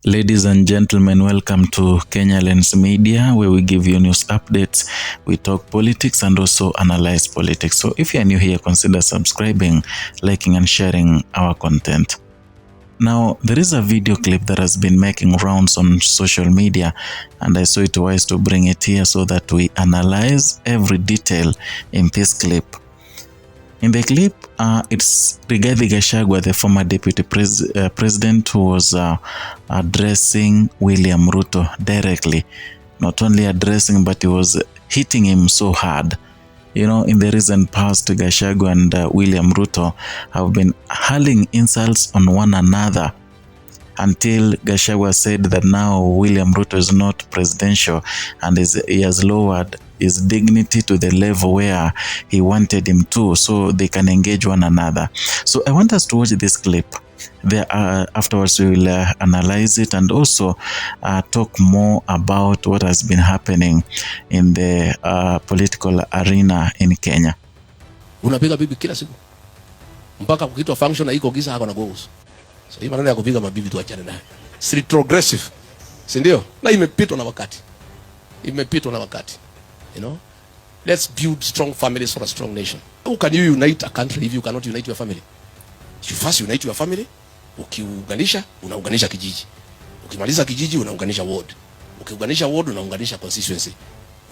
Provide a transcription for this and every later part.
Ladies and gentlemen, welcome to Kenyans Media, where we give you news updates, we talk politics and also analyze politics. So if you are new here, consider subscribing, liking and sharing our content. Now, there is a video clip that has been making rounds on social media, and I saw it wise to bring it here so that we analyze every detail in this clip. In the clip, it's Rigathi Gachagua, the former deputy president, who was addressing William Ruto directly. Not only addressing, but he was hitting him so hard. You know, in the recent past, Gachagua and William Ruto have been hurling insults on one another until Gachagua said that now William Ruto is not presidential and he has lowered his dignity to the level where he wanted him to, so they can engage one another. So I want us to watch this clip. Afterwards we will analyze it and also talk more about what has been happening in the political arena in Kenya. Unapiga bibi kila siku mpaka kukiitwa function iko giza hako na goals. So hii maneno ya kupiga mabibi tuachane nayo. It's retrogressive. Si ndio? Na imepitwa na wakati. Imepitwa na wakati. You know? Let's build strong families for a strong nation. How can you unite a country if you cannot unite your family? You first unite your family. Ukiunganisha, unaunganisha kijiji. Ukimaliza kijiji, unaunganisha ward. Ukiunganisha ward, unaunganisha constituency.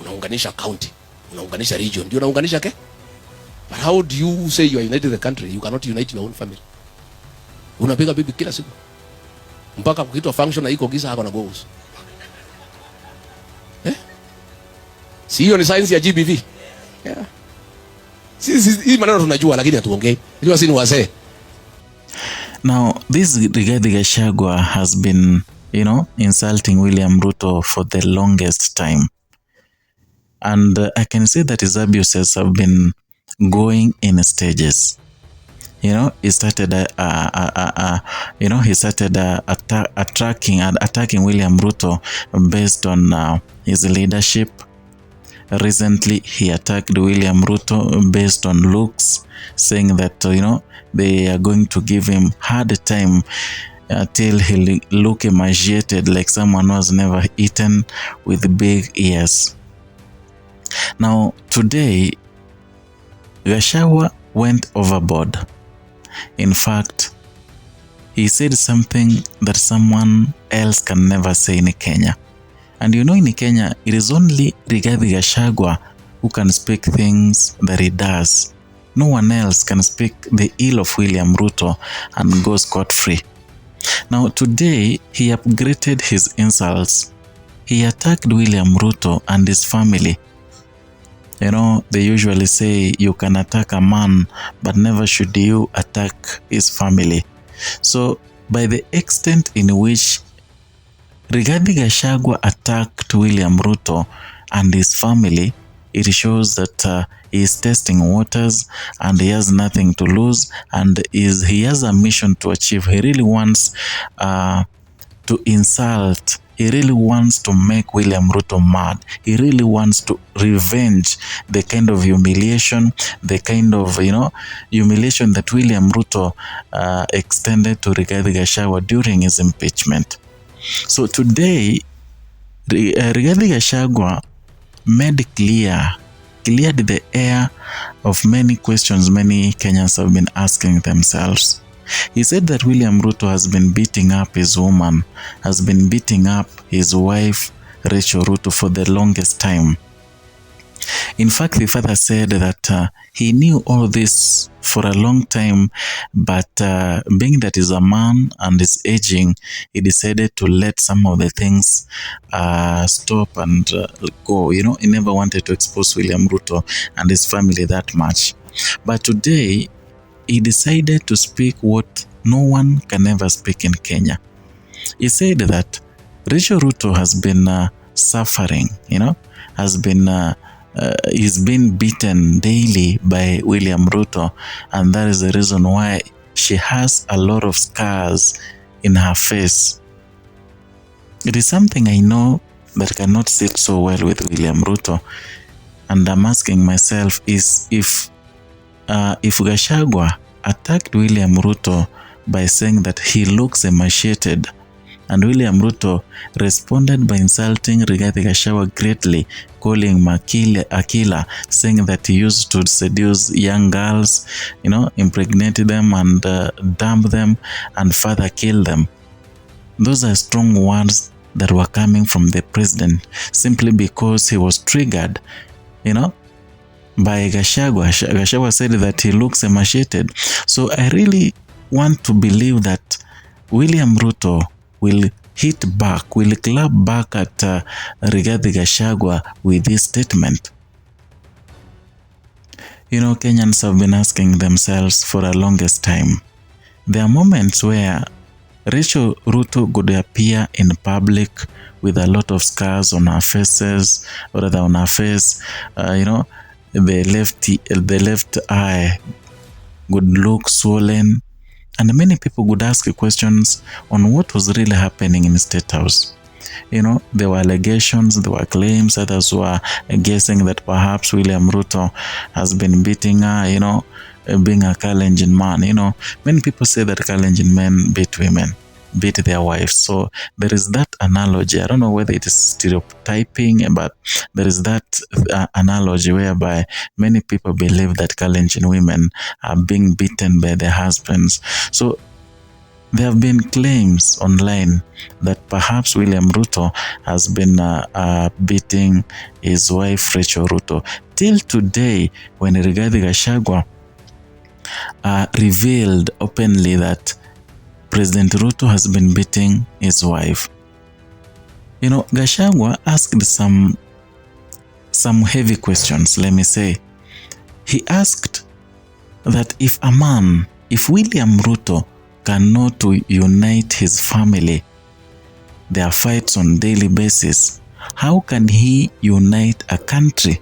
Unaunganisha county. Unaunganisha region. Ndio unaunganisha ke? But how do you say you are united the country? You cannot unite your own family. Unapiga bibi kila siku mpaka kukiitwa function na iko giza hako na goals. Si hiyo ni science ya GBV. Yeah. Hii maneno tunajua lakini hatuongei. Unajua sisi ni wazee. Now, this Rigathi Gachagua has been, insulting William Ruto for the longest time. And I can say that his abuses have been going in stages. He started attacking William Ruto based on his leadership. Recently, he attacked William Ruto based on looks, saying that, they are going to give him hard time till he look emaciated like someone who has never eaten with big ears. Now, today, Gachagua went overboard. In fact, he said something that someone else can never say in Kenya. And in Kenya, it is only Rigathi Gachagua who can speak things that he does. No one else can speak the ill of William Ruto and go scot-free. Now, today, he upgraded his insults. He attacked William Ruto and his family. They usually say you can attack a man, but never should you attack his family. So, by the extent in which Rigathi Gachagua attacked William Ruto and his family, it shows that he is testing waters and he has nothing to lose, and he has a mission to achieve. He really wants to insult. He really wants to make William Ruto mad. He really wants to revenge the kind of humiliation, the kind of, humiliation that William Ruto extended to Rigathi Gachagua during his impeachment. So today, Rigathi Gachagua made cleared the air of many questions many Kenyans have been asking themselves. He said that William Ruto has been beating up his woman, has been beating up his wife, Rachael Ruto, for the longest time. In fact, the father said that he knew all this for a long time, but being that he's a man and is aging, he decided to let some of the things stop and go. He never wanted to expose William Ruto and his family that much. But today, he decided to speak what no one can ever speak in Kenya. He said that Rachael Ruto has been suffering, he's been beaten daily by William Ruto, and that is the reason why she has a lot of scars in her face. It is something I know that cannot sit so well with William Ruto, and I'm asking myself is if Gachagua attacked William Ruto by saying that he looks emaciated And William Ruto responded by insulting Rigathi Gachagua greatly, calling him a killer, saying that he used to seduce young girls, impregnate them and dump them and further kill them. Those are strong words that were coming from the president simply because he was triggered, by Gachagua. Gachagua said that he looks emaciated. So I really want to believe that William Ruto will hit back, will clap back at Rigathi Gachagua with this statement. Kenyans have been asking themselves for a longest time. There are moments where Rachael Ruto could appear in public with a lot of scars on her faces, or rather on her face, the left eye would look swollen, and many people would ask questions on what was really happening in State House. There were allegations, there were claims, others were guessing that perhaps William Ruto has been beating her, being a Kalenjin man. Many people say that Kalenjin men beat women, beat their wives. So there is that analogy. I don't know whether it is stereotyping, but there is that analogy whereby many people believe that Kalenjin women are being beaten by their husbands. So there have been claims online that perhaps William Ruto has been beating his wife Rachael Ruto. Till today, when Rigathi Gachagua revealed openly that President Ruto has been beating his wife, Gachagua asked some heavy questions, let me say. He asked that if William Ruto cannot unite his family, their fights on daily basis, how can he unite a country?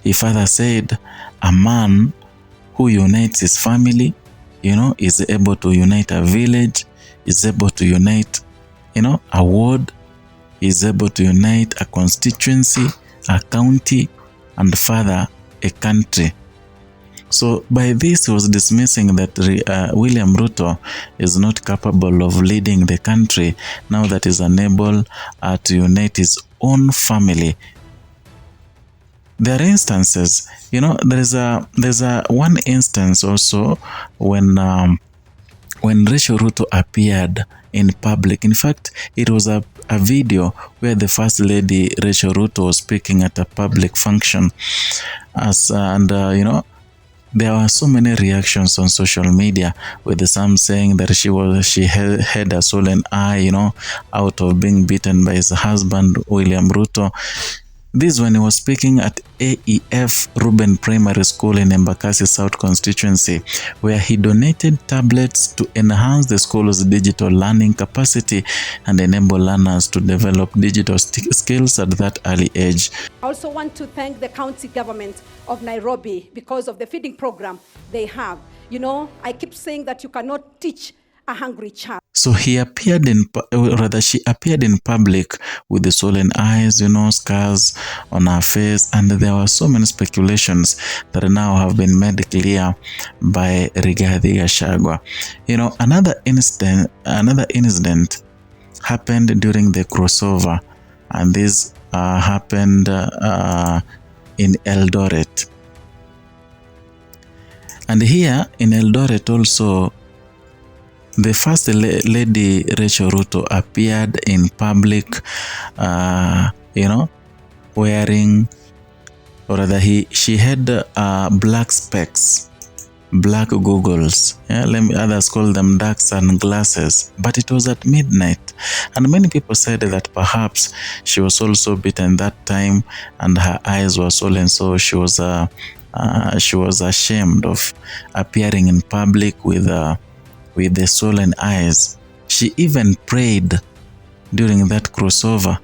He further said a man who unites his family, is able to unite a village, is able to unite, a ward, is able to unite a constituency, a county, and further a country. So by this, he was dismissing that William Ruto is not capable of leading the country now that he's unable to unite his own family. There are instances, there's a one instance also when Rachael Ruto appeared in public. In fact, it was a video where the First Lady Rachael Ruto was speaking at a public function, there were so many reactions on social media, with some saying that she had a swollen eye, out of being beaten by his husband William Ruto. This when he was speaking at AEF Ruben Primary School in Embakasi South constituency, where he donated tablets to enhance the school's digital learning capacity and enable learners to develop digital skills at that early age. I also want to thank the county government of Nairobi because of the feeding program they have. I keep saying that you cannot teach a hungry child. So she appeared in public with the swollen eyes, scars on her face, and there were so many speculations that now have been made clear by Rigathi Gachagua. Another incident happened during the crossover, and this happened in Eldoret. And here in Eldoret also, the First Lady Rachael Ruto appeared in public, wearing, or rather she had black specs, black goggles. Others call them dark sunglasses. But it was at midnight, and many people said that perhaps she was also beaten that time, and her eyes were swollen, so she was ashamed of appearing in public with the swollen eyes. She even prayed during that crossover.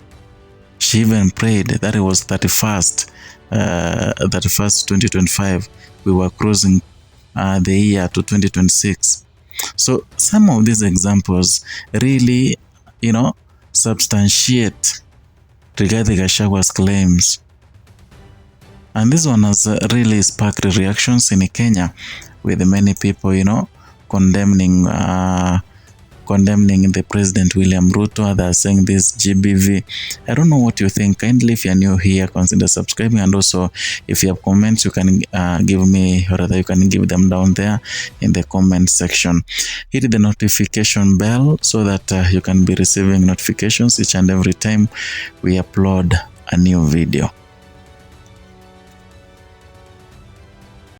She even prayed that it was 31st, 2025. We were crossing the year to 2026. So some of these examples really, substantiate Rigathi Gachagua's claims. And this one has really sparked reactions in Kenya, with many people, condemning condemning the President William Ruto. Others saying this GBV. I don't know what you think. Kindly, if you're new here, consider subscribing, and also if you have comments, you can give me, or rather you can give them down there in the comment section. Hit the notification bell so that you can be receiving notifications each and every time we upload a new video.